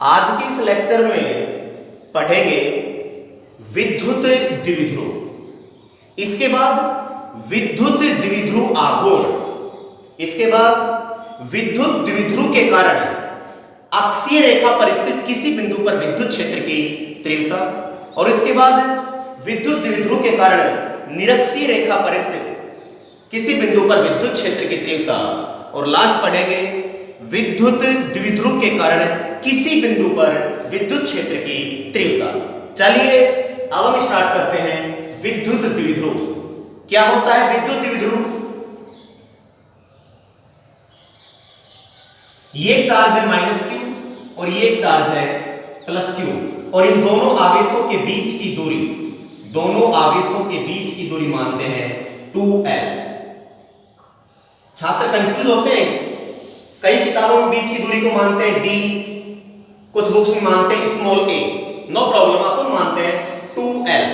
आज के इस लेक्चर में पढ़ेंगे विद्युत द्विध्रुव, इसके बाद विद्युत द्विध्रुव आघूर्ण, इसके बाद विद्युत द्विध्रुव के कारण अक्षीय रेखा पर स्थित किसी बिंदु पर विद्युत क्षेत्र की तीव्रता, और इसके बाद विद्युत द्विध्रुव के कारण निरक्षीय रेखा पर स्थित किसी बिंदु पर विद्युत क्षेत्र की तीव्रता, और लास्ट पढ़ेंगे विद्युत द्विध्रुव के कारण किसी बिंदु पर विद्युत क्षेत्र की तीव्रता। चलिए अब हम स्टार्ट करते हैं विद्युत द्विध्रुव। क्या होता है विद्युत द्विध्रुव? ये चार्ज है -q और ये चार्ज है +q, और इन दोनों आवेशों के बीच की दूरी, दोनों आवेशों के बीच की दूरी मानते हैं 2l। छात्र कंफ्यूज होते हैं, कई किताबों में बीच की दूरी को मानते हैं d, कुछ बुक्स में मानते हैं स्मॉल a। नो प्रॉब्लम, आपको मानते हैं 2l।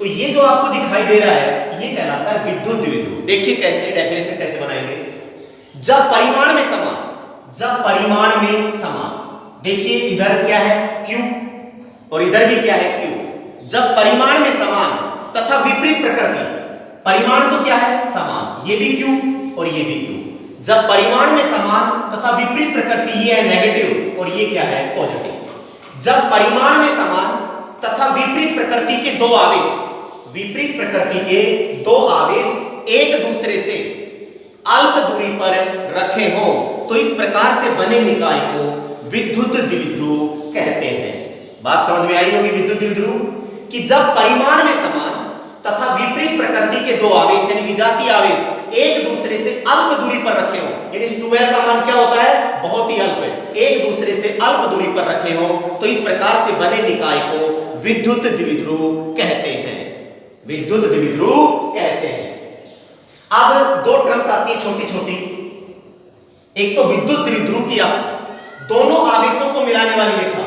तो ये जो आपको दिखाई दे रहा है ये कहलाता है विद्युत द्विध्रुव। देखिए कैसे डेफिनेशन कैसे बनाएंगे। जब परिमाण में समान, जब परिमाण में समान, देखिए इधर क्या है q और इधर भी क्या है q। जब परिमाण में समान तथा विपरीत प्रकृति, परिमाण तो क्या है समान, ये भी q और ये भी q। जब परिमाण में समान तथा विपरीत प्रकृति, ये है नेगेटिव और ये क्या है पॉजिटिव। जब परिमाण में समान तथा विपरीत प्रकृति के दो आवेश, विपरीत प्रकृति के दो आवेश एक दूसरे से अल्प दूरी पर रखे हो तो इस प्रकार से बने निकाय को विद्युत द्विध्रुव कहते हैं। बात समझ में आई होगी विद्युत द्विध्रुव कि जब परिमाण में समान तथा विपरीत प्रकृति के दो आवेश यानी विजातीय आवेश एक दूसरे से अल्प दूरी पर रखे हो, यानी 2l का मान क्या होता है बहुत ही अल्प है, एक दूसरे से अल्प दूरी पर रखे हो तो इस प्रकार से बने निकाय को विद्युत द्विध्रुव कहते हैं, विद्युत द्विध्रुव कहते हैं। अब दो टर्म्स आती है छोटी छोटी, एक तो विद्युत द्विध्रुव की अक्ष, दोनों आवेशों को मिलाने वाली रेखा,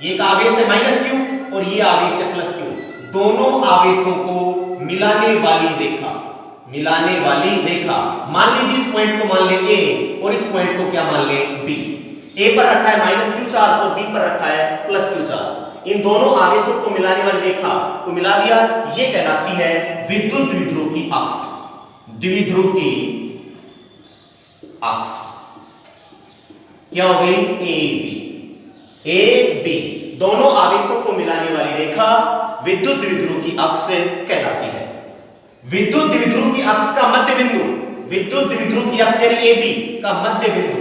ये एक आवेश है -q और ये आवेश है +q, दोनों आवेशों को मिलाने वाली रेखा, मिलाने वाली रेखा। मान लीजिए इस पॉइंट को मान ले a और इस पॉइंट को क्या मान ले b। a पर रखा है -q चार्ज और b पर रखा है +q चार्ज। इन दोनों आवेशों को मिलाने वाली रेखा को मिला दिया, ये कहलाती है विद्युत द्विध्रुव की अक्ष, द्विध्रुव की अक्ष क्या हो गई AB। दोनों आवेशों को मिलाने वाली रेखा विद्युत द्विध्रुव की अक्ष कहलाती है। विद्युत द्विध्रुव की अक्ष का मध्य बिंदु, विद्युत द्विध्रुव की अक्ष यानी AB का मध्य बिंदु,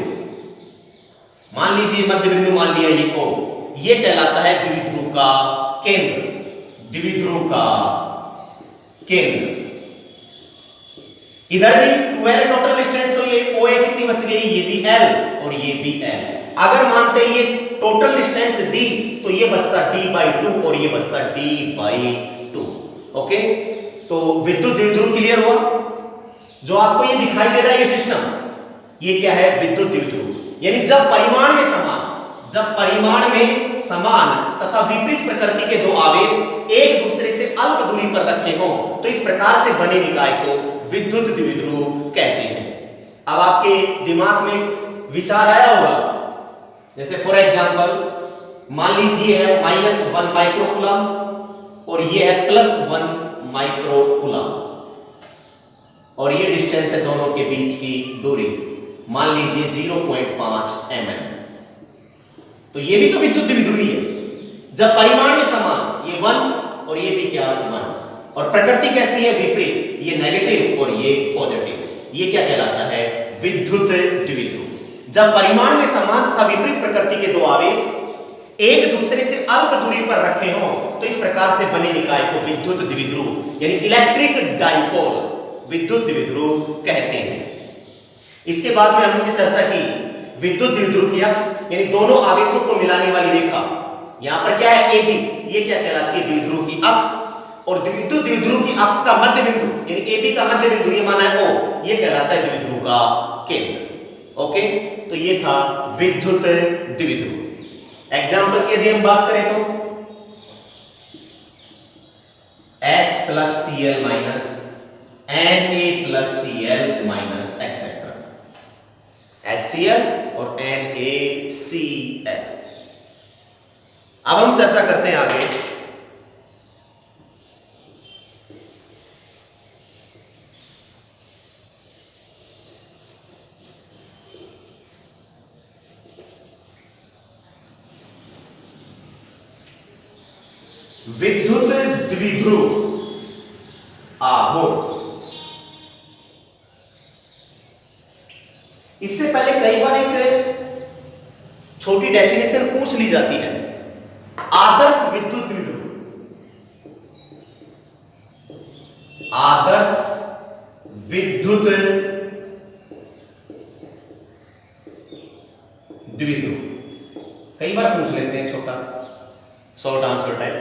मान लीजिए मध्य बिंदु मान लिया ये O, ये कहलाता है द्विध्रुव का केंद्र, द्विध्रुव का केंद्र। इधर भी 2l टोटल डिस्टेंस, तो ये OA कितनी बच गई, ये भी l और ये भी l। अगर मानते हैं ये टोटल डिस्टेंस d तो ये बचता d/2 और ये बचता d/2। ओके, तो विद्युत द्विध्रुव क्लियर हुआ। जो आपको ये दिखाई दे रहा है ये सिस्टम, ये क्या है विद्युत द्विध्रुव, यानी जब परिमाण में समान, जब परिमाण में समान तथा विपरीत प्रकृति के दो आवेश एक दूसरे से अल्प दूरी पर रखे हो तो इस प्रकार से बने निकाय को विद्युत द्विध्रुव कहते हैं। अब आपके दिमाग में विचार आया होगा, जैसे फॉर एग्जांपल मान लीजिए है -1 माइक्रोकूलम और ये है +1 माइक्रोकूलम, और ये डिस्टेंस है दोनों के बीच की दूरी, मान लीजिए 0.5 mm। तो ये भी तो विद्युत द्विध्रुव है, जब परिमाण में समान, ये 1 और ये भी क्या 1, और प्रकृति कैसी है विपरीत, ये नेगेटिव और ये पॉजिटिव, ये क्या कहलाता है विद्युत द्विध्रुव। जब परिमाण में समान तथा विपरीत प्रकृति के दो आवेश एक दूसरे से अल्प दूरी पर रखे हो तो इस प्रकार से बने निकाय को विद्युत द्विध्रुव यानी इलेक्ट्रिक डाइपोल विद्युत द्विध्रुव कहते हैं। इसके बाद में हमने चर्चा की विद्युत द्विध्रुव की अक्ष यानी दोनों आवेशों को मिलाने वाली रेखा, यहां पर क्या है AB, ये क्या कहलाती है द्विध्रुव की अक्ष, और विद्युत द्विध्रुव की अक्ष का मध्य बिंदु यानी AB का मध्य बिंदु ये माना है O, ये कहलाता है द्विध्रुव का केंद्र। ओके, तो ये था विद्युत द्विध्रुव। एग्जांपल के यदि हम बात करें तो H + Cl - Na + Cl - etcetera. H HCl और NaCl। अब हम चर्चा करते हैं आगे विद्युत द्विध्रुव आघूर्ण। इससे पहले कई बार एक छोटी डेफिनेशन पूछ ली जाती है। आदर्श विद्युत द्विध्रुव, आदर्श विद्युत द्विध्रुव कई बार पूछ लेते हैं, छोटा शॉर्ट आंसर टाइप।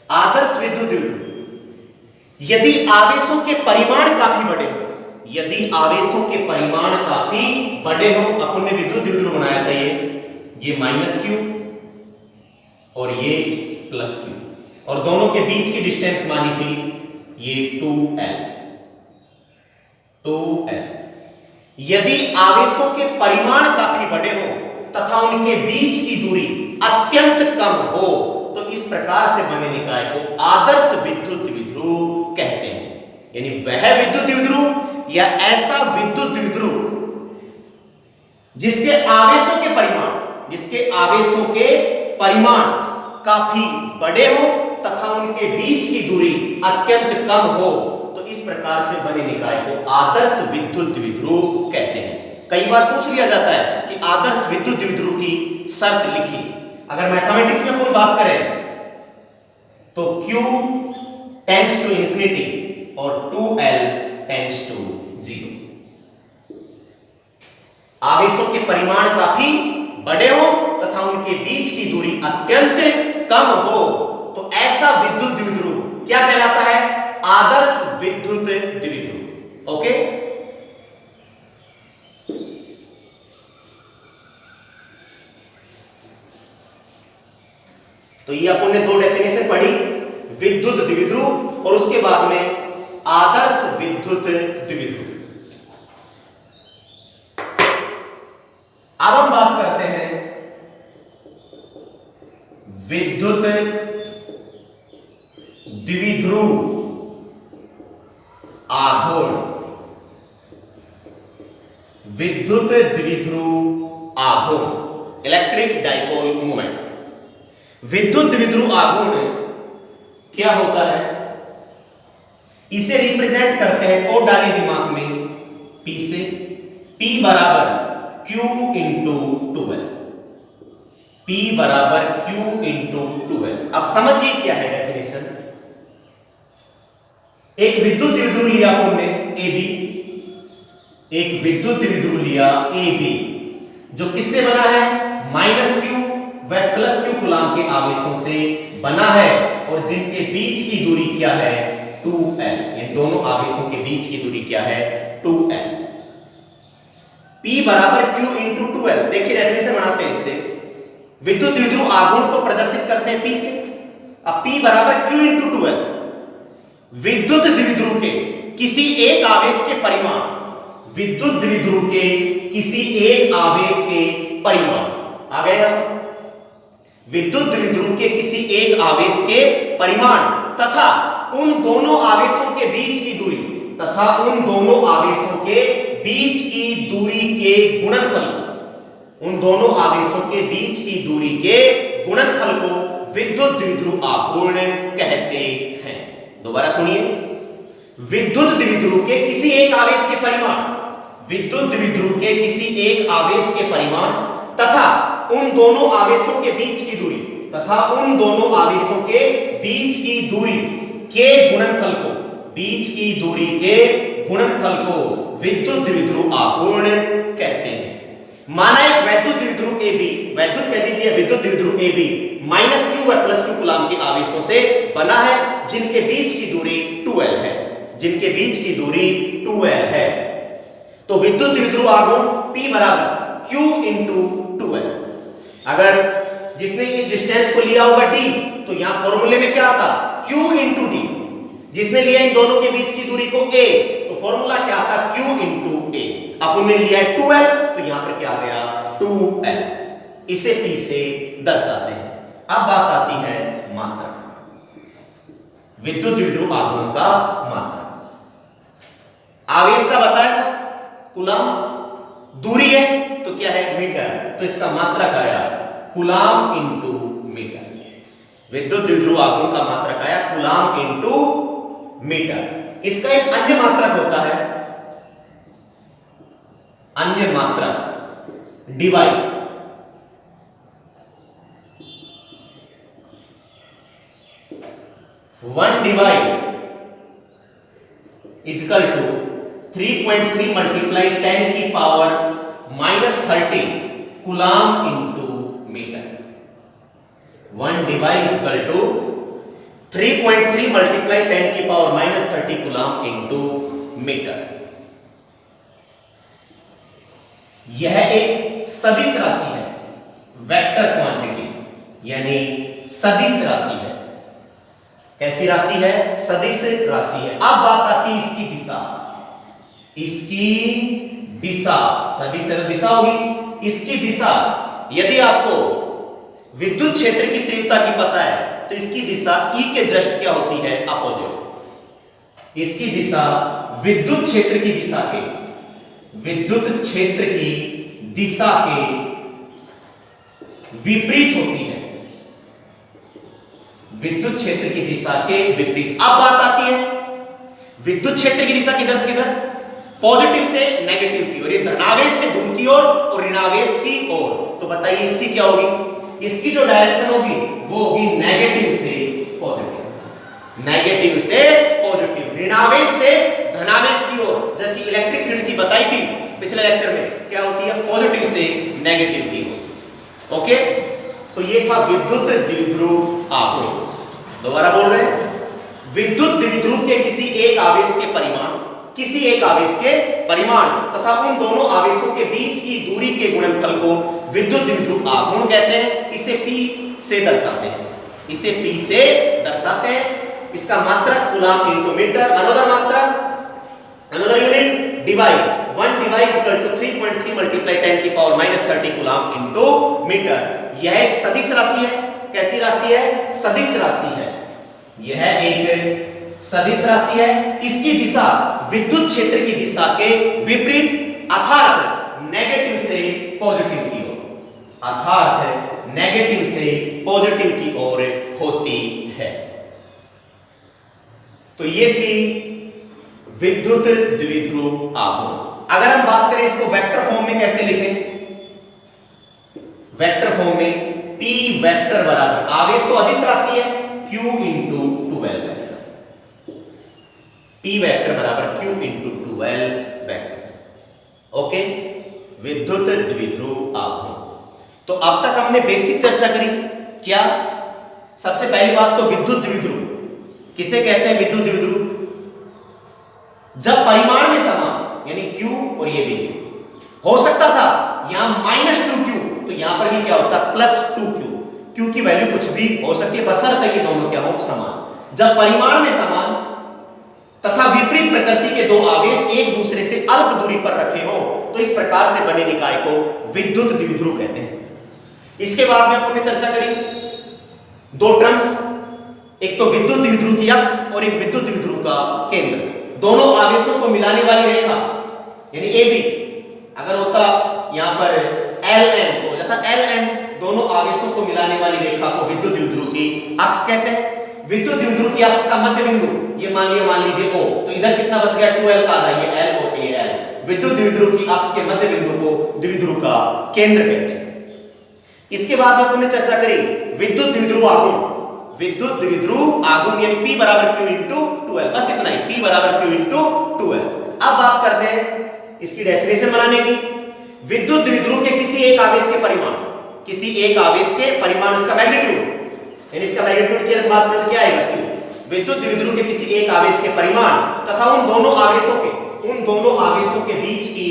आदर्श विद्युत द्विध्रुव यदि आवेशों के परिमाण काफी बड़े हो, यदि आवेशों के परिमाण काफी बड़े हो, अपन ने विद्युत द्विध्रुव बनाया था ये -q और ये +q, और दोनों के बीच की डिस्टेंस मानी थी ये 2l। यदि आवेशों के परिमाण काफी बड़े हो तथा उनके बीच की दूरी अत्यंत कम हो तो इस प्रकार से बने निकाय को आदर्श विद्युत द्विध्रुव कहते हैं। यानी वह विद्युत द्विध्रुव या ऐसा विद्युत द्विध्रुव जिसके आवेशों के परिमाण काफी बड़े हो तथा उनके बीच की दूरी अत्यंत कम हो तो इस प्रकार से बने निकाय को आदर्श विद्युत द्विध्रुव कहते हैं। कई बार पूछ लिया जाता है कि आदर्श विद्युत द्विध्रुव की शर्त लिखिए। अगर मैथमेटिक्स में कोई बात करें तो Q टेंड्स टू इंफिनिटी और 2l टेंड्स टू 0। आवेशों के परिमाण काफी बड़े हो तथा उनके बीच की दूरी अत्यंत कम हो तो ऐसा विद्युत द्विध्रुव क्या कहलाता है? आदर्श विद्युत द्विध्रुव। ओके, तो ये अपन ने दो डेफिनेशन पढ़ी, विद्युत द्विध्रुव और उसके बाद में आदर्श विद्युत द्विध्रुव। अब हम बात करते हैं विद्युत द्विध्रुव आघूर्ण। विद्युत द्विध्रुव आघूर्ण, इलेक्ट्रिक डाइपोल मूवमेंट। विद्युत द्विध्रुव आघूर्ण क्या होता है? इसे रिप्रेजेंट करते हैं, कोड डालिए दिमाग में P से, P बराबर Q इंटू 12, P बराबर Q इंटू 12। अब समझिए क्या है डेफिनेशन। एक विद्युत द्विध्रुव लिया अपन ने AB, एक विद्युत द्विध्रुव लिया AB जो किससे बना है? -q व +q कूलाम के आवेशों से बना है और जिनके बीच की दूरी क्या है? 2l। ये दोनों आवेशों के बीच की दूरी क्या है? 2l। P बराबर Q इंटू 2l। देखिए डेफिनेशन बनाते हैं इससे। विद्युत द्विध्रुव आघूर्ण को प्रदर्शित करते हैं P से। अब P बराबर Q इंटू 2l। विद्युत द्विध्रुव के किसी एक आवेश के परिमाण, विद्युत द्विध्रुव के किसी एक आवेश के परिमाण आ गए यहां। विद्युत द्विध्रुव के किसी एक आवेश के परिमाण तथा उन दोनों आवेशों के बीच की दूरी तथा उन दोनों आवेशों के बीच की दूरी के गुणनफल को, उन दोनों आवेशों के बीच की दूरी के गुणनफल को विद्युत द्विध्रुव आघूर्ण कहते हैं। दोबारा सुनिए, विद्युत द्विध्रुव के किसी एक आवेश के परिमाण, विद्युत द्विध्रुव के किसी एक आवेश के परिमाण तथा उन दोनों आवेशों के बीच की दूरी तथा उन दोनों आवेशों के बीच की दूरी के गुणनफल को, बीच की दूरी के गुणनफल को विद्युत द्विध्रुव आघूर्ण कहते हैं। माना एक वैद्युत द्विध्रुव AB, वैद्युत कह दीजिए विद्युत द्विध्रुव AB -q व +q कूलाम के आवेशों से बना है जिनके बीच की दूरी 2l है, जिनके बीच की दूरी 2l है। तो विद्युत द्विध्रुव आघूर्ण P बराबर Q इंटू 2l। अगर जिसने इस डिस्टेंस को लिया होगा d तो यहां फॉर्मूले में क्या आता? Q into d। जिसने लिया इन दोनों के बीच की दूरी को a तो फॉर्मूला क्या आता? Q into a। अपन ने लिया है 2l तो यहां पर क्या आ गया 2L, इसे P से दर्शाते हैं। अब बात आती है मात्रा, विद्युत द्विध्रुव आघूर्ण का मात्रा। आवेश का बताया था कूलाम, दूरी है तो क्या है मीटर, तो इसका मात्रा क्या आया कूलाम इंटू मीटर। विद्युत द्विध्रुव आघूर्ण का मात्रक आया कूलाम इंटू मीटर। इसका एक अन्य मात्रक होता है, अन्य मात्रक debye, one debye is equal to 3.3 multiply 10 की power -30 coulomb into metre. 1 debye is equal to 3.3 multiply 10 की पावर -30 कूलाम इंटू मीटर। यह एक सदिश राशि है, वेक्टर क्वांटिटी, यानी सदिश राशि है। कैसी राशि है सदिश राशि है। अब बात आती है इसकी दिशा, इसकी दिशा, सदिश से दिशा होगी, इसकी दिशा। यदि आपको विद्युत क्षेत्र की तीव्रता की पता है तो इसकी दिशा E के जस्ट क्या होती है अपोजिट। इसकी दिशा विद्युत क्षेत्र की दिशा के, विद्युत क्षेत्र की दिशा के विपरीत होती है, विद्युत क्षेत्र की दिशा के विपरीत। अब बात आती है विद्युत क्षेत्र की दिशा किधर से किधर, पॉजिटिव से नेगेटिव की ओर, ये धनावेश से दूर की ओर और ऋणावेश की ओर। तो बताइए इसकी क्या होगी, इसकी जो डायरेक्शन होगी वो होगी नेगेटिव से पॉजिटिव, नेगेटिव से पॉजिटिव, ऋणावेश से धनावेश की ओर। जबकि इलेक्ट्रिक फील्ड की बताई थी पिछले लेक्चर में क्या होती है, पॉजिटिव से नेगेटिव की ओर। ओके, तो ये था विद्युत द्विध्रुव आघूर्ण। दोबारा बोल रहे हैं, विद्युत द्विध्रुव के किसी एक आवेश के परिमाण, किसी एक आवेश के परिमाण तथा उन दोनों आवेशों के बीच की दूरी के गुणनफल को विद्युत द्विध्रुव आघूर्ण कहते हैं। इसे P से दर्शाते हैं, इसे P से दर्शाते हैं। इसका मात्रक कूलाम इंटू मीटर, अनदर मात्रक, another unit debye, 1 debye equal to 3.3 multiply 10 की पावर -30 कूलाम इंटू मीटर। यह एक सदिश राशि है। कैसी राशि है, सदिश राशि है। यह एक सदिश राशि है। इसकी दिशा विद्युत क्षेत्र की दिशा के विपरीत अर्थात नेगेटिव से पॉजिटिव की ओर, अर्थात नेगेटिव से पॉजिटिव की ओर होती है। तो ये थी विद्युत द्विध्रुव आघूर्ण। अगर हम बात करें इसको वेक्टर फॉर्म में कैसे लिखें, वेक्टर फॉर्म में P वेक्टर बराबर, आवेश तो अदिश राशि है, Q into 2L, P vector बराबर Q into 2L vector. Okay, विद्युत द्विध्रुव आघूर्ण। तो अब तक हमने बेसिक चर्चा करी। क्या, सबसे पहली बात तो विद्युत द्विध्रुव किसे कहते हैं, विद्युत द्विध्रुव जब परिमाण में समान, यानी Q और ये भी हो सकता था यहां -2Q, तो यहां पर भी क्या होता है +2Q। Q की वैल्यू कुछ भी हो सकती है, बशर्ते कि दोनों क्या हो समान। जब परिमाण में समान तथा विपरीत प्रकृति के दो आवेश एक दूसरे से अल्प दूरी पर रखे हो तो इस प्रकार से बने निकाय को विद्युत द्विध्रुव कहते हैं। इसके बाद में अपन ने चर्चा करी दो टर्म्स, एक तो विद्युत द्विध्रुव की अक्ष और एक विद्युत द्विध्रुव का केंद्र। दोनों आवेशों को मिलाने वाली रेखा यानी AB अगर होता यहां पर LM तो हो जाता LM, दोनों आवेशों को मिलाने वाली रेखा को विद्युत द्विध्रुव की अक्ष कहते हैं। विद्युत द्विध्रुव की अक्ष का मध्य बिंदु ये मान लीजिए O, तो इधर कितना बच गया 2L का आधा, ये L और ये L। विद्युत द्विध्रुव की अक्ष के मध्य बिंदु को द्विध्रुव का केंद्र कहते हैं। इसके बाद में अपन ने चर्चा करी विद्युत द्विध्रुव आघूर्ण, विद्युत द्विध्रुव आघूर्ण यानी P बराबर Q इंटू 2L, बस इतना ही, P बराबर Q इंटू 2L। अब बात करते हैं इसकी डेफिनेशन बनाने की। विद्युत द्विध्रुव के किसी एक आवेश के परिमाण, किसी एक आवेश के परिमाण, उसका मैग्नीट्यूड, यानी इसका मैग्नीट्यूड की बात करें तो क्या आएगा Q। विद्युत द्विध्रुव के किसी एक आवेश के परिमाण तथा उन दोनों आवेशों के बीच की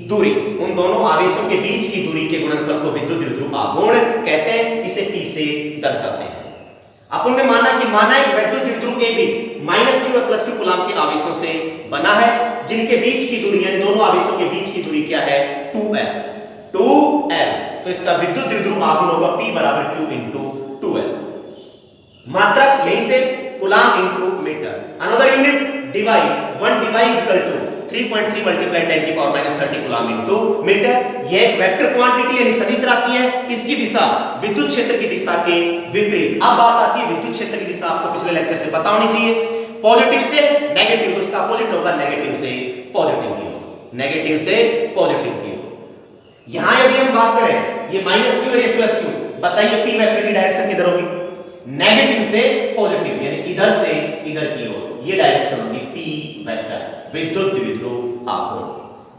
दूरी, उन दोनों आवेशों के बीच की दूरी के गुणनफल को विद्युत द्विध्रुव आघूर्ण कहते हैं। इसे P से दर्शाते हैं। अपन ने माना एक विद्युत द्विध्रुव AB -Q और +Q कूलाम के आवेशों से बना है, जिनके बीच की दूरी यानी दोनों आवेशों के बीच की दूरी क्या है 2L। इसका विद्युत द्विध्रुव आघूर्ण होगा P बराबर Q इंटू 2L। मात्रक यहीं से coulomb into metre. Another unit debye, 1 debye is equal to 3.3 multiply 10 की पावर -30 कूलम इंटू मीटर। ये एक वेक्टर क्वांटिटी यानी सदिश राशि है, इसकी दिशा विद्युत क्षेत्र की दिशा के विपरीत। अब बात आती है विद्युत क्षेत्र की दिशा, आपको पिछले लेक्चर से पता होनी चाहिए, पॉजिटिव से नेगेटिव, तो इसका अपोजिट होगा नेगेटिव से पॉजिटिव की ओर, नेगेटिव से पॉजिटिव की ओर। यहां यदि हम बात करें ये माइनस क्यू और ये प्लस क्यू, बताइए पी वेक्टर की डायरेक्शन किधर होगी? नेगेटिव से पॉजिटिव, यानी इधर से इधर की ओर, ये डायरेक्शन होगी पी वेक्टर, विद्युत द्विध्रुव आघूर्ण,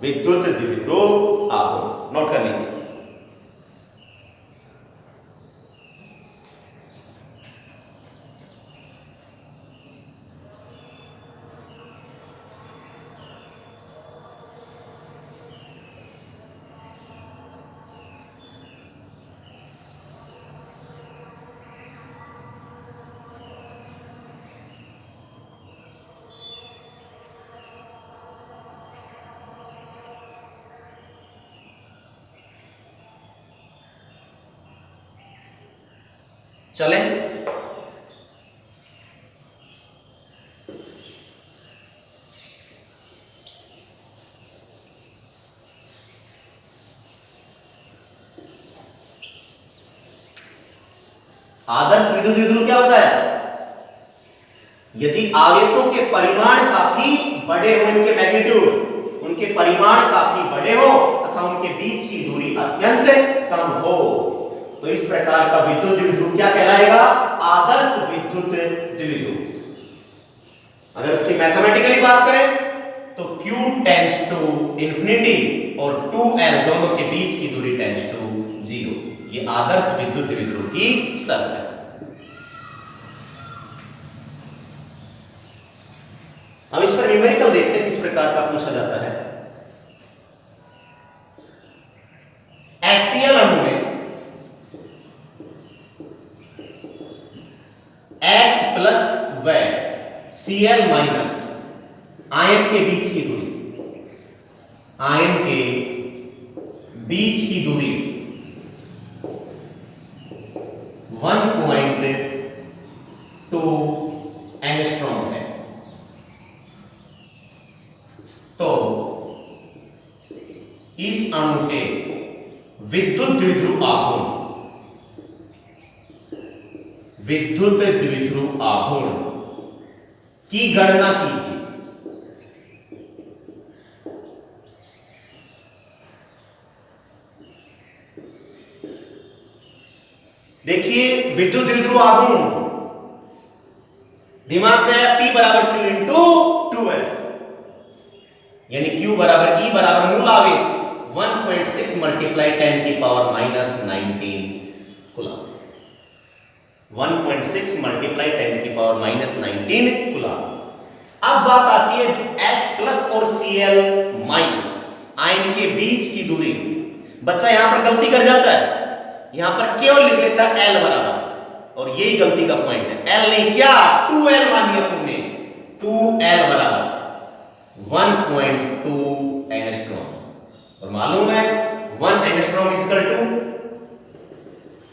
विद्युत द्विध्रुव आघूर्ण। नोट कर लीजिए। चले आदर्श विद्युत द्विध्रुव क्या बताया? यदि आवेशों के परिमाण काफी बड़े हो, इनके मैग्नीट्यूड, उनके परिमाण काफी बड़े हो तथा उनके बीच की दूरी अत्यंत कम हो, तो इस प्रकार का विद्युत द्विध्रुव क्या कहलाएगा? आदर्श विद्युत द्विध्रुव। अगर इसकी मैथमेटिकली बात करें तो Q टेंड्स टू इंफिनिटी और 2L दोनों के बीच की दूरी टेंड्स टू 0। ये आदर्श विद्युत द्विध्रुव की शर्त है। अब इस पर न्यूमेरिकल देखते हैं किस प्रकार का पूछा जाता है। HCl अणु में H प्लस व Cl माइनस आयन के बीच की दूरी, आयन के बीच की दूरी 1.2 एंगस्ट्रॉम है। तो इस अणु के विद्युत द्विध्रुव आघूर्ण, विद्युत द्विध्रुव आघूर्ण की गणना कीजिए। देखिए विद्युत द्विध्रुव आघूर्ण दिमाग में है P बराबर Q इंटू 2L, यानी Q बराबर E बराबर मूल आवेश 1.6 मल्टीप्लाई 10 की पावर -19 कूलम, 1.6 मल्टीप्लाई 10 की पावर -19 कूलम। अब बात आती है H प्लस और Cl माइनस आयन के बीच की दूरी। बच्चा यहां पर गलती कर जाता है, यहां पर केवल लिख लेता है L बराबर, और यही गलती का पॉइंट है। L नहीं, क्या 2L मान लिया तुमने, 2L बराबर 1.2 एंगस्ट्रॉम, और मालूम है 1 एंगस्ट्रॉम इज इक्वल टू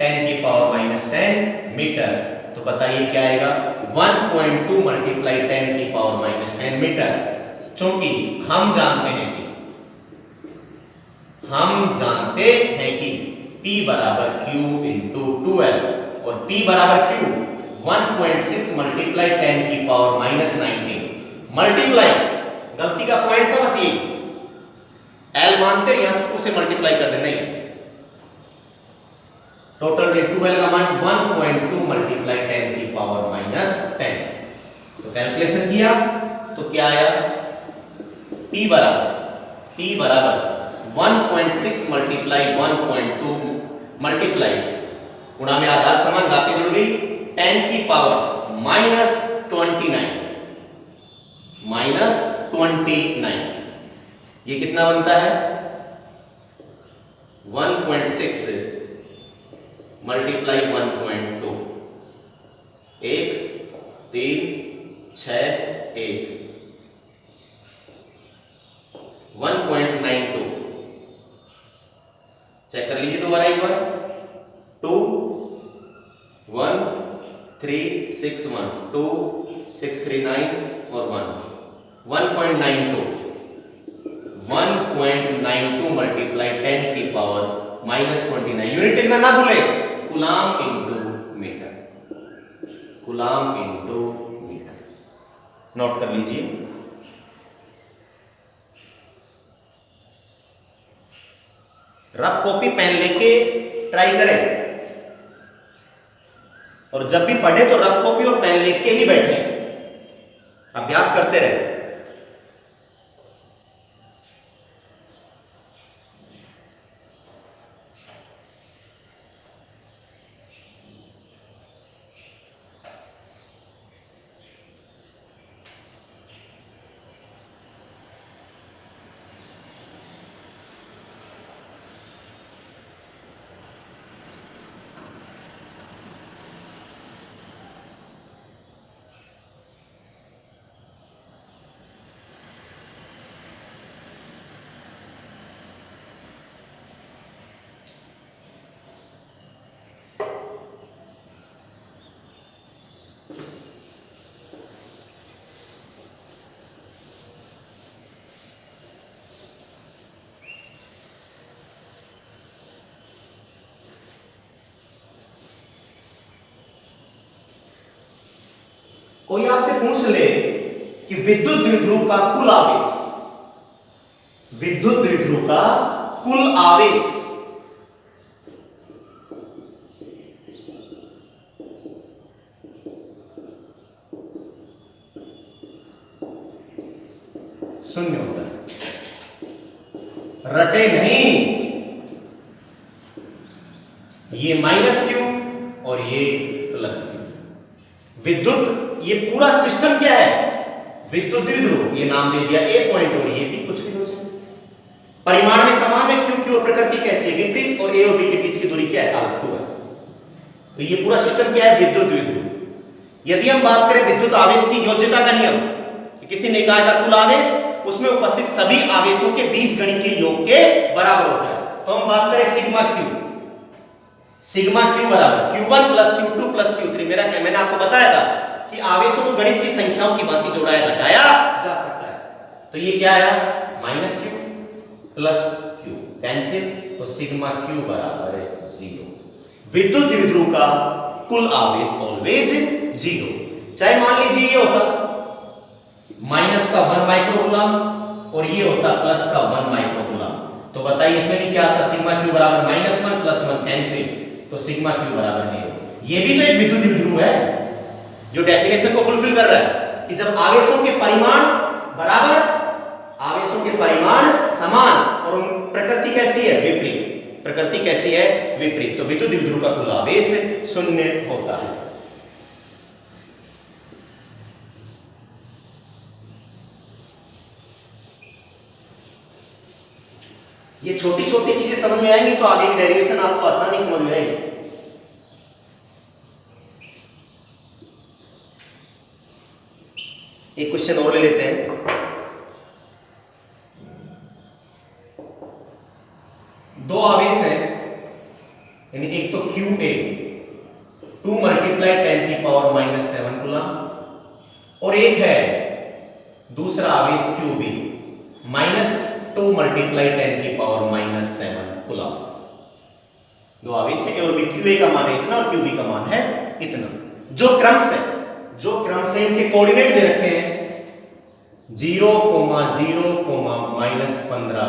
10 की पावर -10 मीटर। तो बताइए क्या आएगा? 1.2 मल्टीप्लाई 10 की पावर -10 मीटर। क्योंकि हम जानते हैं कि P बराबर Q इंटू 2L, और P बराबर Q 1.6 मल्टीप्लाई 10 की पावर -19 मल्टीप्लाई, गलती का पॉइंट था बस ये, L मानते यहां से उसे मल्टीप्लाई कर दे, नहीं, टोटल रेट 2L का मान 1.2 मल्टीप्लाई 10 की पावर -10। तो कैलकुलेशन किया तो क्या आया? P बराबर 1.6 मल्टीप्लाई 1.2 मल्टीप्लाई, गुणा में आधार समान, घातें जुड़ गई, 10 की पावर -29, ये कितना बनता है? 1.6 मल्टीप्लाई 1.2, 1 3 6 1 1.92, चेक कर लीजिए दोबारा एक बार। 2 1 3 6 1 2 6 3 9 और 1 1.92 मल्टीप्लाई 10 की पावर -29 यूनिट लिखना ना भूले, coulomb into metre, coulomb into metre. Note कर लीजिए। रफ कॉपी पेन लेके ट्राई करें, और जब भी पढ़े तो रफ कॉपी और पेन लेके ही बैठे, अभ्यास करते रहे। कोई आपसे पूछ ले कि विद्युत द्विध्रुव का कुल आवेश, विद्युत द्विध्रुव का कुल आवेश शून्य होता है। रटे नहीं, ये माइनस क्यू और ये प्लस क्यू। विद्युत, ये पूरा सिस्टम क्या है? विद्युत द्विध्रुव, ये नाम दे दिया ए पॉइंट और ये बी, कुछ भी हो सकता। परिमाण में समान है, क्यू क्यू और प्रकृति कैसी है? विपरीत, और ए और बी के बीच की दूरी क्या है? r2 है। तो ये पूरा सिस्टम क्या है? विद्युत द्विध्रुव। यदि हम बात करें विद्युत आवेश की योज्यता का नियम कि किसी निकाय का कुल आवेश उसमें उपस्थित सभी आवेशों के बीजगणितीय योग के बराबर होता है, तो हम बात करें सिग्मा क्यू, सिग्मा क्यू बराबर Q1 plus Q2 plus Q3। मैंने आपको बताया था कि आवेशों को गणित की संख्याओं की भांति जोड़ाया घटाया जा सकता है। तो ये क्या आया? Minus Q plus Q, cancel, तो सिग्मा क्यू बराबर है 0। विद्युत द्विध्रुव का कुल आवेश ऑलवेज 0। चाहे मान लीजिए ये होता माइनस का 1 माइक्रोकूलम और ये होता प्लस का 1 माइक्रोकूलम, तो बताइए इसमें भी क्या आता? सिग्मा क्यू बराबर -1 प्लस 1 कैंसिल, तो सिग्मा क्यू बराबर 0। ये भी तो एक विद्युत द्विध्रुव है जो डेफिनेशन को फुलफिल कर रहा है कि जब आवेशों के परिमाण बराबर, आवेशों के परिमाण समान और उन प्रकृति कैसी है? विपरीत। प्रकृति कैसी है? विपरीत। तो विद्युत द्विध्रुव का कुल आवेश 0 होता है। ये छोटी छोटी चीजें समझ में आएंगी तो आगे की डेरिवेशन आपको आसानी समझ में आएगी। एक क्वेश्चन और ले लेते हैं। दो आवेश हैं, यानी एक तो QA 2 मल्टीप्लाई 10 की पावर -7 कूलम, और एक है दूसरा आवेश QB -2 मल्टीप्लाई 10 की पावर -7 कूलम। दो आवेश है और भी, QA का मान है इतना और QB का मान है इतना। जो क्रम से इनके कोऑर्डिनेट दे रखे हैं 0, 0, -15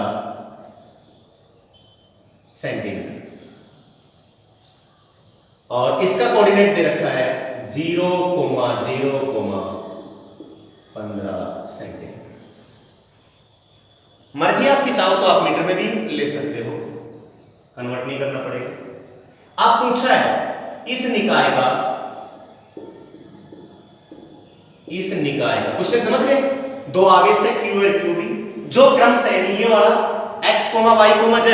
सेंटीमीटर, और इसका कोऑर्डिनेट दे रखा है 0, 0, 15 सेंटीमीटर। मर्जी आपकी, चाहो तो आप मीटर में भी ले सकते हो, कन्वर्ट नहीं करना पड़ेगा। आप पूछा है इस निकाय का क्वेश्चन समझ गए? दो आवेश है Q और QB, जो क्रम से ये वाला x, y, z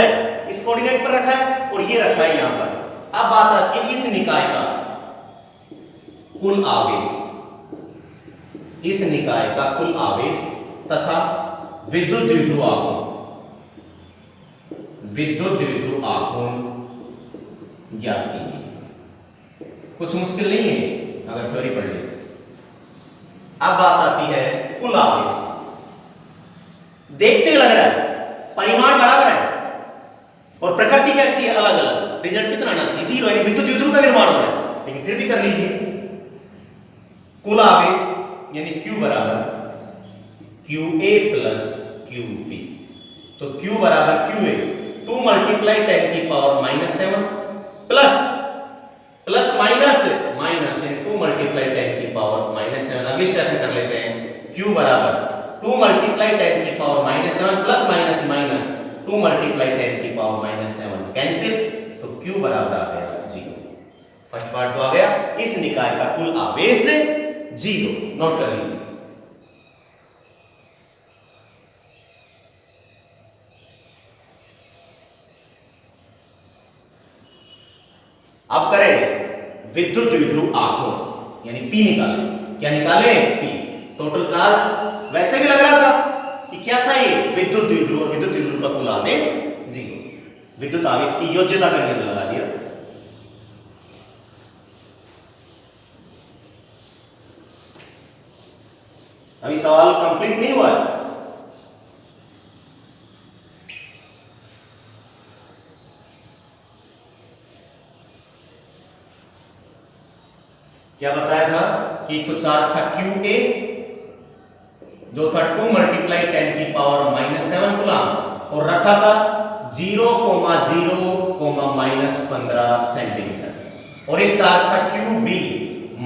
इस कोऑर्डिनेट पर रखा है और ये रखा है यहां पर। अब बात आती है इस निकाय का कुल आवेश, इस निकाय का कुल आवेश तथा विद्युत द्विध्रुव आघूर्ण, विद्युत द्विध्रुव आघूर्ण ज्ञात कीजिए। कुछ मुश्किल नहीं है अगर थ्योरी पढ़ ले। अब बात आती है कुल आवेश। देखते लग रहा है परिमाण बराबर है और प्रकृति कैसी है, अलग अलग। रिजल्ट कितना आना चाहिए? जीरो, यानी विद्युत द्विध्रुव का निर्माण हो रहा है। लेकिन फिर भी कर लीजिए। कुल आवेश यानी Q बराबर QA प्लस QP। तो Q बराबर QA 2 मल्टीप्लाई 10 की power -7 plus plus minus minus 2 multiply 10 की पावर -7। अगली स्टेप में कर लेते हैं। Q बराबर 2 मल्टीप्लाई 10 की power -7 plus minus minus 2 multiply 10 की पावर -7 कैंसिल। तो Q बराबर आ गया 0। फर्स्ट पार्ट तो आ गया। इस निकाय का कुल आवेश 0। नोट कर लीजिए। अब करें विद्युत द्विध्रुव आघूर्ण यानी P निकालें। क्या निकालें? P। टोटल चार्ज वैसे भी लग रहा था कि क्या था ये विद्युत द्विध्रुव, और विद्युत द्विध्रुव का कुल आवेश 0। विद्युत आवेश की योज्यता का नियम लगा दिया। अभी सवाल कंप्लीट नहीं हुआ है। क्या बताया था कि कुछ चार्ज था QA जो था 2 मल्टीप्लाई 10 की पावर -7 कूलम और रखा था 0,0, -15 सेंटीमीटर। और एक चार्ज था QB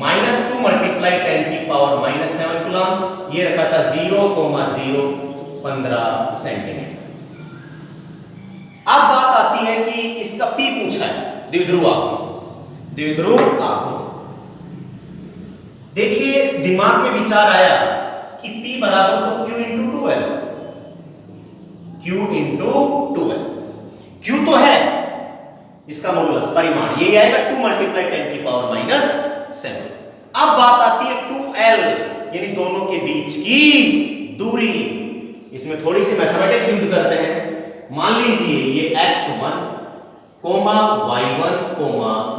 -2 मल्टीप्लाई 10 की पावर -7 कूलम, ये रखा था 0,015 सेंटीमीटर। अब बात आती है कि इसका P पूछा है, द्विध्रुव आघूर्ण। द्विध्रुव आघूर्ण देखिए दिमाग में विचार आया कि P बराबर तो Q into 2L। Q into 2L, Q तो है इसका मॉडुलस परिमाण, यही आएगा 2 मल्टीप्लाई 10 की पावर -7। अब बात आती है 2L यानी दोनों के बीच की दूरी। इसमें थोड़ी सी मैथमेटिक्स यूज करते हैं। मान लीजिए ये x1, y1,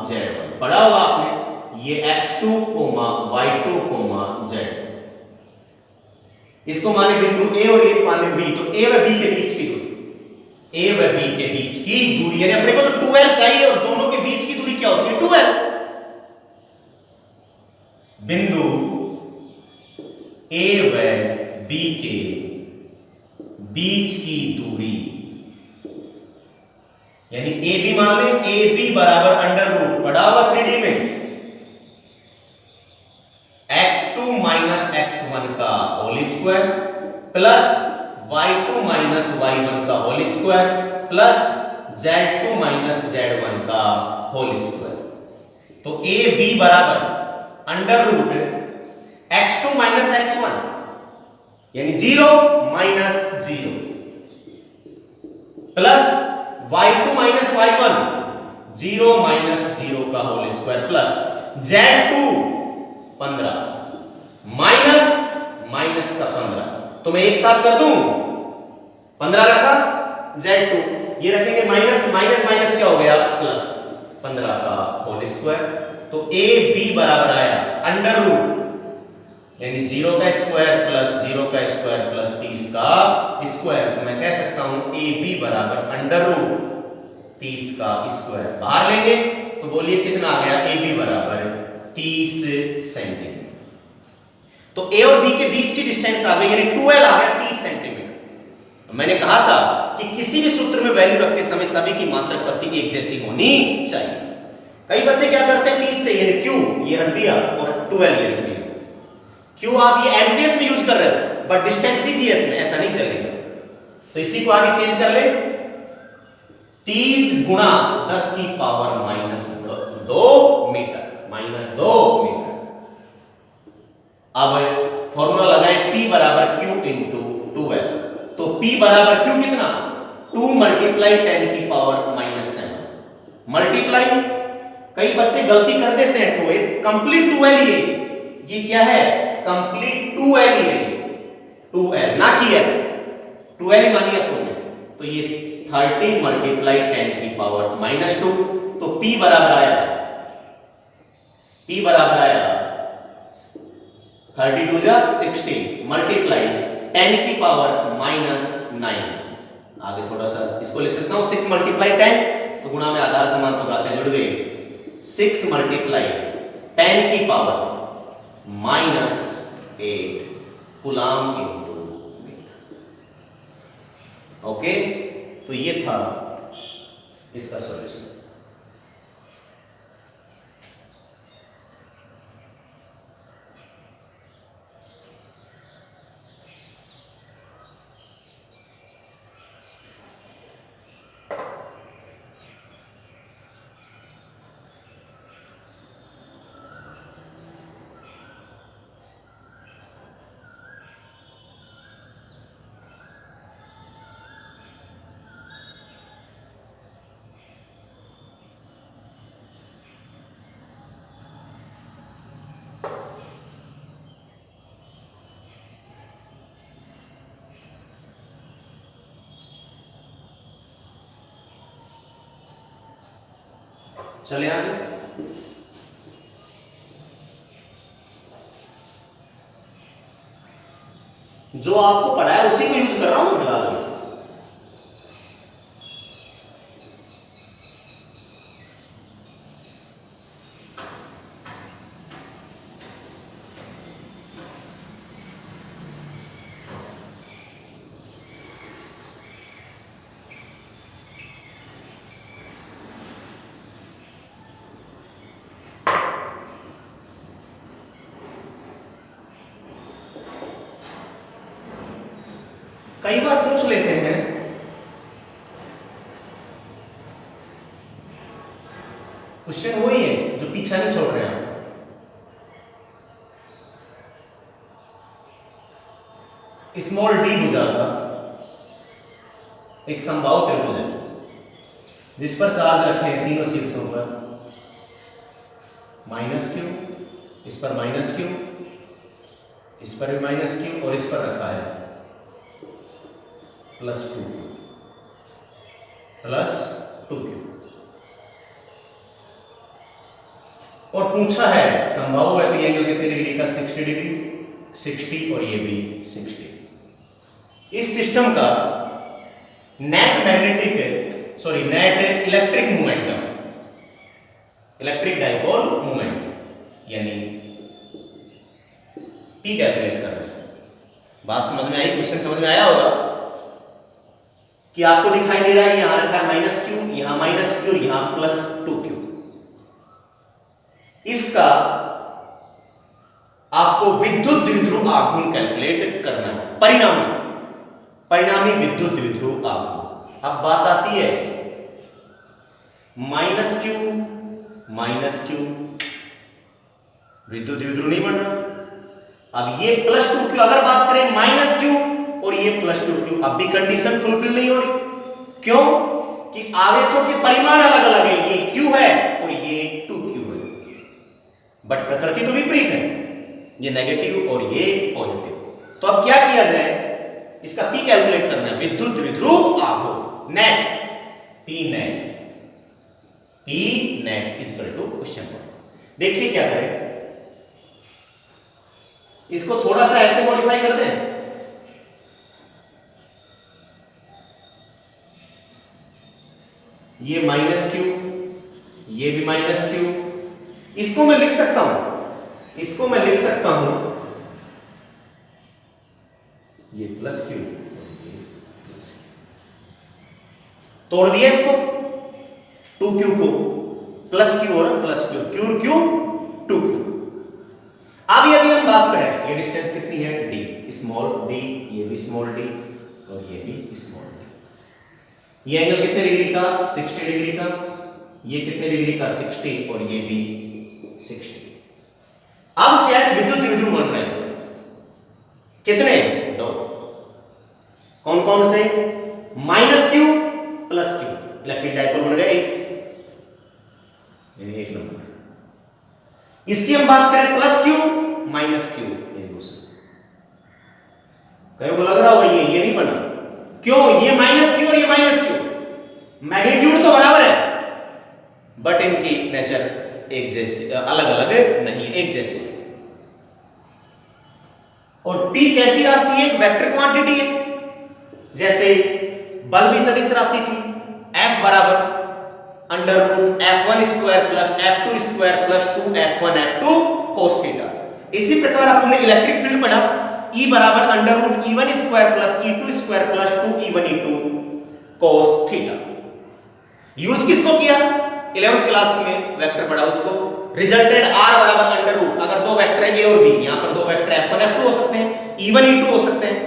z1 पढ़ा होगा आपने। ये x2, y2, z। इसको माने बिंदु A और एक माने B, तो A व B के बीच की दूरी, A व B के बीच की दूरी यानी अपने को तो 2L चाहिए, और दोनों के बीच की दूरी क्या होती है? 2L। बिंदु A व B के बीच की दूरी यानी AB मान लें, AB बराबर अंडर रूट, पढ़ा होगा 3D में, x2 माइनस x1 का whole square plus y2 minus y1 का whole square plus z2 minus z1 का होल स्क्वायर। तो a b बराबर under root x2 minus x1 यानी 0 minus 0 plus y2 minus y1 0 minus 0 का whole square plus z2 15 minus minus का 15, तो मैं एक साथ कर दूं, 15 रखा z2, ये रखेंगे माइनस माइनस माइनस क्या हो गया प्लस 15 का होल स्क्वायर। तो a b बराबर आया अंडर रूट यानी 0 का स्क्वायर प्लस 0 का स्क्वायर प्लस 30 का स्क्वायर। तो मैं कह सकता हूं a b बराबर अंडर रूट 30 का स्क्वायर। बाहर लेंगे तो बोलिए कितना आ गया? a b बराबर 30 सेंटीमीटर। तो A और B के बीच की डिस्टेंस आ गई यानी 2L आ गया 30 सेंटीमीटर। तो मैंने कहा था कि किसी भी सूत्र में वैल्यू रखते समय सभी की मात्रक पत्ती एक जैसी होनी चाहिए। कई बच्चे क्या करते हैं 30 से यानी Q ये रख दिया और 2L ये रख दिया। Q आप ये MTS में यूज कर रहे हो बट डिस्टेंस CGS में ऐसा नहीं चलेगा। तो इसी को आगे चेंज कर ले, 30 गुणा 10 की पावर -2 मीटर, -2 मीटर। अब फॉर्मूला लगाएं P बराबर Q इंटू 2L। तो P बराबर Q कितना? 2 मल्टीप्लाई 10 की पावर -7 मल्टीप्लाई, कई बच्चे गलती कर देते हैं 2L कंप्लीट 2L, ये क्या है? कंप्लीट 2L, 2L ना कि L, 2L ही मानिए तुमने। तो ये 30 मल्टीप्लाई 10 की पावर -2, तो P बराबर आया 32 जा 60 मल्टीप्लाई 10 की पावर -9। आगे थोड़ा सा इसको लिख सकता हूं 6 मल्टीप्लाई 10, तो गुणा में आधार समान तो गाते जुड़ गए, 6 मल्टीप्लाई 10 की power -8 coulomb into metre. Okay, तो ये था इसका सॉल्यूशन। चले आगे। जो आपको पढ़ा है उसी को यूज कर रहा हूं फिलहाल। कई बार पूछ लेते हैं क्वेश्चन वही है जो पीछा नहीं छोड़ रहे हैं आप। स्मॉल डी भुजा का एक समबाहु त्रिभुज है जिस पर चार्ज रखे हैं तीनों शीर्षों पर -q, इस पर -q, इस पर भी -q और इस पर रखा है +2q और पूछा है समबाहु है तो ये एंगल कितने डिग्री का 60 डिग्री, 60 और ये भी 60। इस सिस्टम का net electric momentum, electric dipole moment यानी P कैलकुलेट कर रहे हैं। बात समझ में आई? क्वेश्चन समझ में आया होगा कि आपको दिखाई दे रहा है यहां रखा है -q, यहां -q और यहां +2q। इसका आपको विद्युत द्विध्रुव आघूर्ण कैलकुलेट करना है, परिणामी विद्युत द्विध्रुव आघूर्ण। अब बात आती है -q विद्युत द्विध्रुव नहीं बन रहा। अब ये +2q अगर बात करें -q और ये +2q, अब भी कंडीशन फुलफिल नहीं हो रही। क्यों? कि आवेशों के परिमाण अलग अलग है, ये q है और ये 2q है, बट प्रकृति तो विपरीत है, ये नेगेटिव और ये पॉजिटिव। तो अब क्या किया जाए, इसका P कैलकुलेट करना है, विद्युत द्विध्रुव आघूर्ण net, P net equal to question. देखिए क्या करें, इसको थोड़ा सा ऐसे मॉडिफाई कर दें, ये -q, ये भी -q, इसको मैं लिख सकता हूं, ये +q और ये +q। तोड़ दिया इसको, 2q को, +q और +q, q 2q। अब यदि हम बात करें, ये डिस्टेंस कितनी है d, स्मॉल d, ये भी स्मॉल d और ये भी स्मॉल d। ये एंगल कितने डिग्री का 60 डिग्री का, ये कितने डिग्री का 60 और ये भी 60। अब शायद विद्युत द्विध्रुव बन रहे हैं, कितने? 2। कौन कौन से? -q +q, इलेक्ट्रिक डाइपोल बन गया एक नंबर। इसकी हम बात करें +q -q, ये दूसरा। कहीं को लग रहा होगा ये नहीं बना, क्यों? ये -q और ये -q, मैग्नीट्यूड तो बराबर है बट इनकी नेचर एक जैसी, अलग अलग नहीं है, एक जैसी है। और P कैसी राशि है? वेक्टर क्वांटिटी है। जैसे बल भी सदिश राशि थी, F बराबर under root F1 square plus F2 square plus 2F1 F2 cos theta. इसी प्रकार आपने इलेक्ट्रिक फील्ड पढ़ा, E बराबर under root E1 square plus E2 square plus 2E1 E2 cos theta. Use किसको किया? 11th क्लास में vector पढ़ा उसको। रिजल्टेंट R बराबर अंडर रूट, अगर दो वेक्टर है A और B, यहां पर दो वेक्टर F1 F2 हो सकते हैं, E1 E2 हो सकते हैं।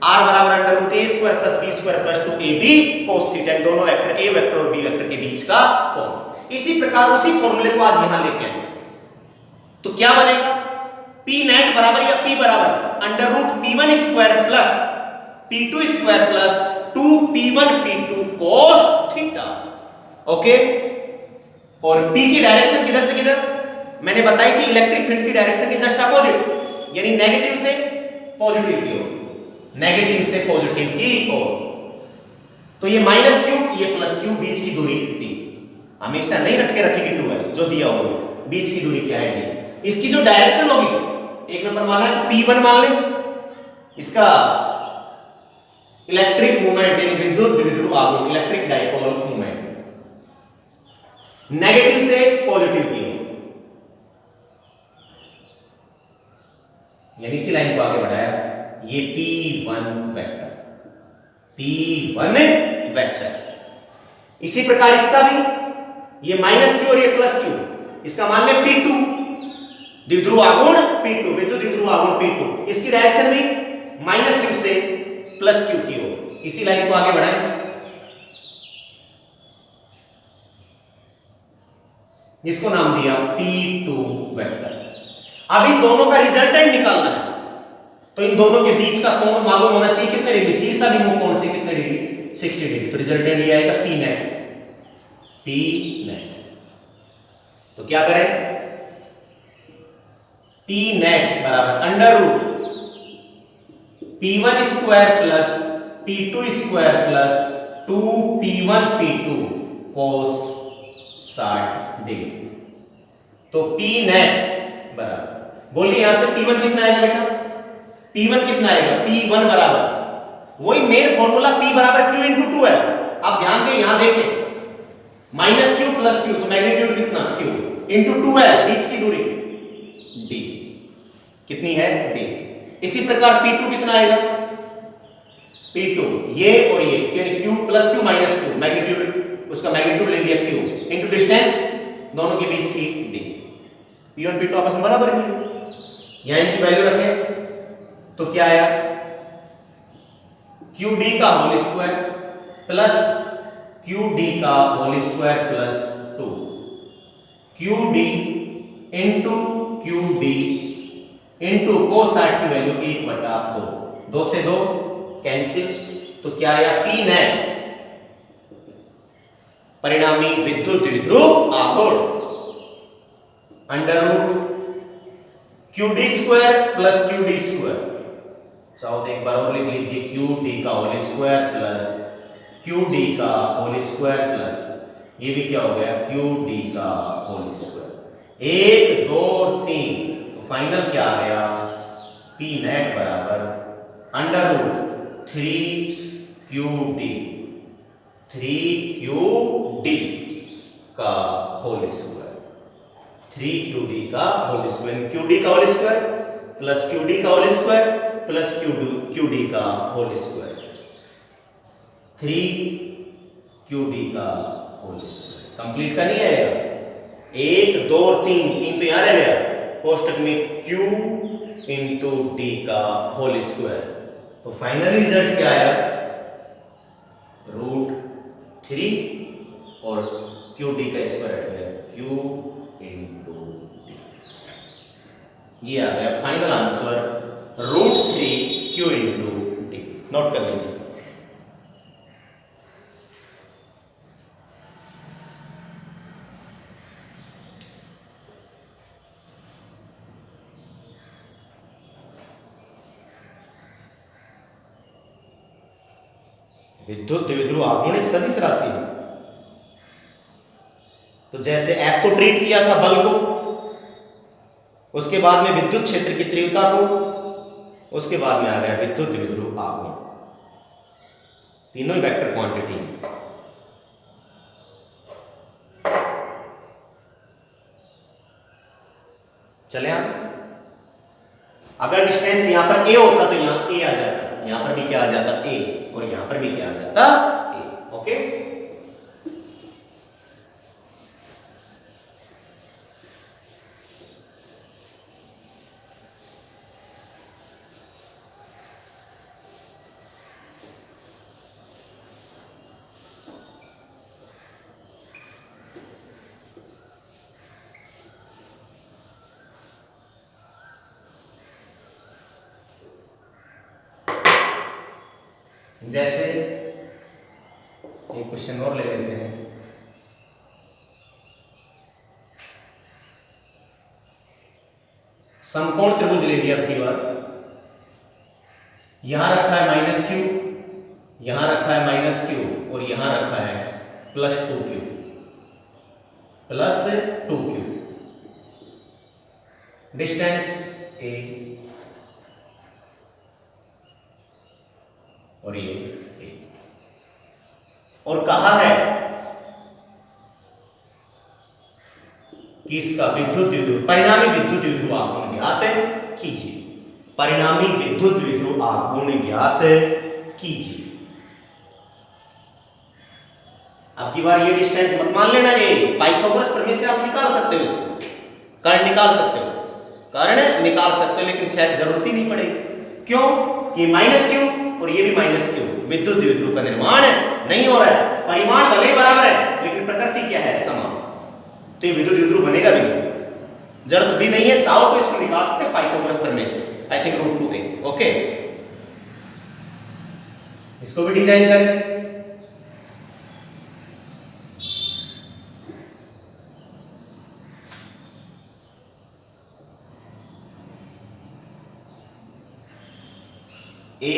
R बराबर under root A square plus B square plus 2AB cos theta, दोनों वेक्टर A वेक्टर और B वेक्टर के बीच का कोण। इसी प्रकार उसी फॉर्मूले को आज यहां लेके आए तो क्या बनेगा? P नेट बराबर या P बराबर under root P1 square plus P2 square plus 2P1 P2 cos theta. Okay, और P की डायरेक्शन किधर से किधर? मैंने बताई थी इलेक्ट्रिक फील्ड की डायरेक्शन की जस्ट अपोजिट, यानी नेगेटिव से पॉजिटिव की ओर, नेगेटिव से पॉजिटिव की ओर। तो ये माइनस क्यू, ये प्लस क्यू, बीच की दूरी d। हमेशा नहीं रट के रखेगी 2l, जो दिया होगा बीच की दूरी क्या है d। इसकी जो डायरेक्शन होगी, एक नंबर माना है P1 मान ले, इसका इलेक्ट्रिक मूवमेंट यानी विद्युत द्विध्रुव आघूर्ण, इलेक्ट्रिक डाइपोल मूवमेंट नेगेटिव से पॉजिटिव की ओर, यानी इसी लाइन को आगे बढ़ाया, ये P1 वेक्टर, P1 वेक्टर। इसी प्रकार इसका भी, ये माइनस क्यू और ये प्लस क्यू, इसका मान ले P2 द्विध्रुव आघूर्ण P2, विद्युत द्विध्रुव आघूर्ण P2, इसकी डायरेक्शन भी माइनस क्यू से प्लस क्यू की ओर। इसी लाइन को आगे बढ़ाएं, इसको नाम दिया P2 वेक्टर। अब इन दोनों का रिजल्टेंट निकालना है, तो इन दोनों के बीच का कोण मालूम होना चाहिए कितने डिग्री, शीर्षा विमुख कोण से कितने डिग्री, 60 डिग्री। तो रिजल्टेंट ये आएगा P नेट, P नेट। तो क्या करें? P नेट बराबर under root P1 square plus P2 square plus 2P1 P2 cos 60 degree. तो P नेट बराबर, बोलिए यहां से P1 कितना आएगा बेटा? P1 कितना आएगा? P1 बराबर वही मेन फॉर्मूला P बराबर Q इंटू 2 है। अब ध्यान दें, यहां देखें माइनस Q प्लस Q, तो मैग्नीट्यूड कितना Q इंटू 2 है, बीच की दूरी D कितनी है? D। इसी प्रकार P2 कितना आएगा? P2 ये और ये, यानी Q plus Q minus Q, magnitude उसका मैग्नीट्यूड ले लिया Q इंटू डिस्टेंस दोनों के बीच की D। P1 P2 आपस में बराबर है, यहां इनकी वैल्यू रखें तो क्या आया? QD का होल स्क्वायर प्लस QD का whole square plus 2, QD into QD into cos 60 की वैल्यू 1/2, 2 से 2 कैंसिल, तो क्या आया? P नेट परिणामी विद्युत द्विध्रुव आघूर्ण under root QD square plus QD square, चाहो तो एक बार और लिख लीजिए, QD का होल स्क्वायर प्लस QD का होल स्क्वायर प्लस ये भी क्या हो गया? QD का होल स्क्वायर। 1 2 3, तो फाइनल क्या आ गया? P नेट बराबर अंडर रूट 3QD का होल स्क्वायर, 3QD का होल स्क्वायर, QD का होल स्क्वायर प्लस QD का होल स्क्वायर प्लस QD का होल स्क्वायर, 3QD का होल स्क्वायर। कंप्लीट का नहीं आएगा? 1 2 3, 3 तो यहां रह गया, कोष्टक में Q इंटू D का होल स्क्वायर। तो फाइनल रिजल्ट क्या आया? √3 और QD का स्क्वायर हट गया, Q इंटू D। ये आ गया final answer, √3Q into D। Note कर लीजिए। विद्युत द्विध्रुव आघूर्ण एक सदिश राशि है तो जैसे F को ट्रीट किया था बल को, उसके बाद में विद्युत क्षेत्र की तीव्रता को, उसके बाद में आ गया विद्युत द्विध्रुव आघूर्ण। तीनों ही वेक्टर क्वांटिटी है। चले आप, अगर डिस्टेंस यहां पर a होता तो यहां a आ जाता, यहां पर भी क्या आ जाता a, और यहां पर भी क्या आ जाता a। ओके, जैसे एक क्वेश्चन और ले लेते हैं। समकोण त्रिभुज ले लिया अब की बार, यहां रखा है -q, यहां रखा है -q, और यहां रखा है +2q, +2q। डिस्टेंस a और ये a, और कहा है कि इसका विद्युत द्विध्रुव, परिणामी विद्युत द्विध्रुव आघूर्ण ज्ञात कीजिए। परिणामी विद्युत द्विध्रुव आघूर्ण ज्ञात कीजिए। अब की बार ये डिस्टेंस मत मान लेना ए, पाइथागोरस प्रमेय से आप निकाल सकते हो, इसको कर्ण निकाल सकते हो, कर्ण निकाल सकते हो, लेकिन शायद जरूरत ही नहीं पड़ेगी। क्यों? कि -q और ये भी -q, विद्युत द्विध्रुव का निर्माण नहीं हो रहा है। परिमाण भले ही बराबर है, लेकिन प्रकृति क्या है? समान। तो ये विद्युत द्विध्रुव बनेगा भी नहीं, जरूरत भी नहीं है। चाहो तो इसको निकाल सकते हैं पाइथागोरस प्रमेय से, आई थिंक √2a। ओके, इसको भी डिजाइन करें। a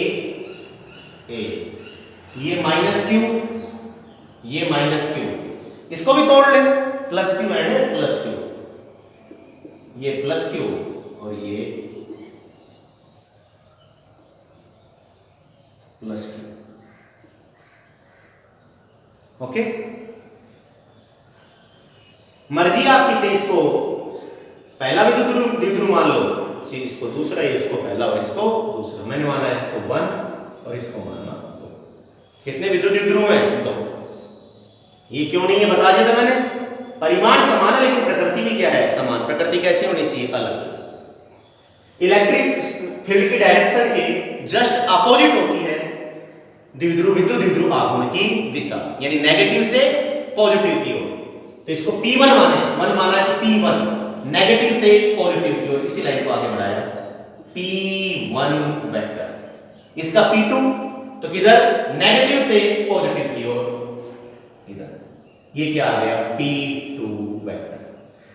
ये -q, ये -q, इसको भी तोड़ ले, +q एंड +q, ये +q और ये +q। ओके, मर्जी आपकी, चाहिए इसको पहला विद्युत द्विध्रुव मान लो, चाहिए इसको दूसरा, इसको पहला और इसको दूसरा। मैंने माना इसको 1 और इसको माना 2। कितने विद्युत द्विध्रुव हैं? 2। ये क्यों नहीं है बता दिया था मैंने। परिमाण समान है, लेकिन प्रकृति भी क्या है? समान। प्रकृति कैसे होनी चाहिए? अलग। इलेक्ट्रिक फील्ड की डायरेक्शन के जस्ट अपोजिट होती है द्विध्रुव, विद्युत द्विध्रुव आघूर्ण की दिशा, यानी नेगेटिव से पॉजिटिव की ओर। तो इसको P1 माने, 1 माना है तो P1, नेगेटिव से पॉजिटिव की ओर, इसी लाइन को आगे बढ़ाया, P1 वेक्टर। इसका P2 तो किधर? नेगेटिव से पॉजिटिव की ओर, इधर। ये क्या आ गया? P2 vector.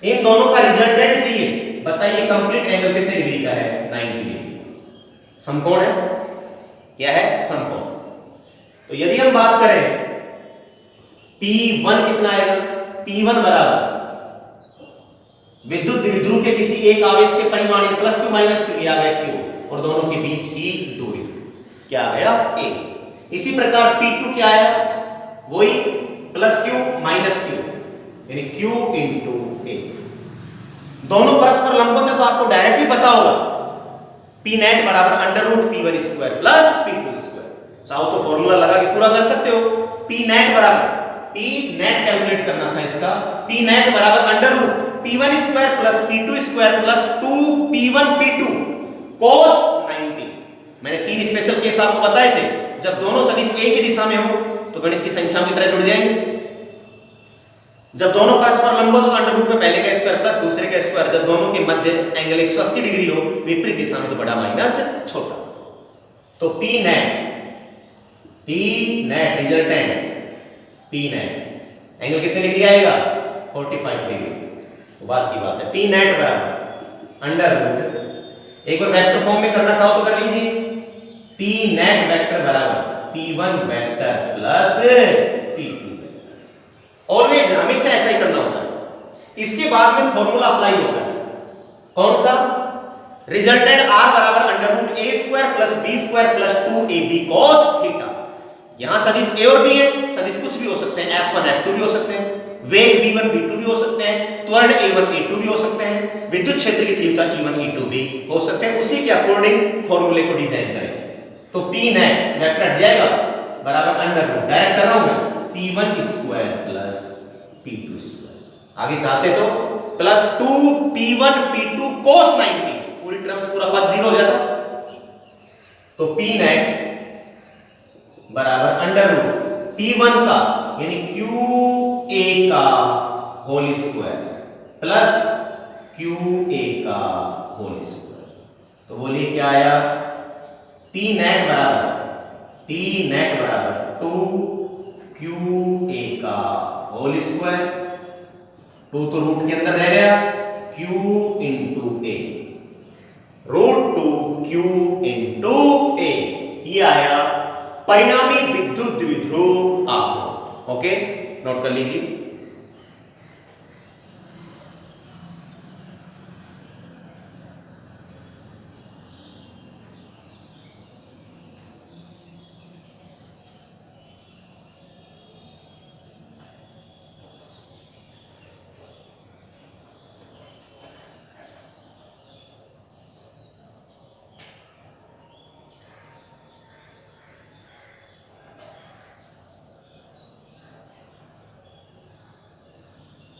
इन दोनों का रिजल्टेंट चाहिए। बताइए कंप्लीट एंगल कितने डिग्री का है? 90 डिग्री। समकोण है, क्या है? समकोण। तो यदि हम बात करें P1 कितना आएगा? P1 बराबर विद्युत द्विध्रुव के किसी एक आवेश के परिमाण +q -q, ये आ गया q, और दोनों के बीच की दूरी क्या आ गया? a। इसी प्रकार P2 क्या आया? वही +q -q, यानी q × a। दोनों परस्पर लंबवत है, तो आपको डायरेक्ट ही पता होगा P नेट बराबर √P1² + P2²। चाहो तो फॉर्मूला लगा के पूरा कर सकते हो। P नेट बराबर, P नेट कैलकुलेट करना था इसका, P नेट बराबर √P1² + P2² + 2P1 P2 cos 90। मैंने 3 स्पेशल केस आपको बताए थे। जब दोनों सदिश एक ही दिशा में हो तो गणित की संख्याओं की तरह जुड़ जाएंगे। जब दोनों परस्पर लंबवत हो तो √ में पहले का स्क्वायर प्लस दूसरे का स्क्वायर। जब दोनों के मध्य एंगल 180 डिग्री हो विपरीत दिशा में तो बड़ा माइनस छोटा। तो P net resultant P net angle कितने डिग्री आएगा? 45 डिग्री। तो बात की बात है P नेट बराबर √ एक बार वेक्टर फॉर्म में करना चाहो तो कर लीजिए। P नेट वेक्टर बराबर P1 vector plus P2 vector. Always हमेशा ऐसा ही करना होता है। इसके बाद में फॉर्मूला अप्लाई होगा, कौन सा? रिजल्टेंट आर बराबर under root A square plus B square plus 2ab cos theta. यहां सदिश ए और बी है, सदिश कुछ भी हो सकते हैं, f1 f2 भी हो सकते हैं, वेग v1 v2 भी हो सकते हैं, त्वरण a1 a2 भी हो सकते हैं, विद्युत क्षेत्र की तीव्रता e1 e2 भी हो सकते हैं। उसी के अकॉर्डिंग फॉर्मूले को डिजाइन करें। तो p नेट वेक्टर हट जाएगा बराबर अंडर रूट, डायरेक्ट कर रहा हूं मैं, p1 square plus p2 square. आगे चाहते तो प्लस 2p1 p2 cos 90, पूरी टर्म्स पूरा पद जीरो हो जाता। तो p नेट बराबर अंडर रूट p1 का यानी qa का होल स्क्वायर प्लस qa का होल स्क्वायर। तो बोलिए क्या आया? p नेट बराबर 2qa का होल स्क्वायर, 2 तो रूट के अंदर रह गया, q into a, root 2q into a, ये आया परिणामी विद्युत द्विध्रुव आघूर्ण। ओके, नोट कर लीजिए।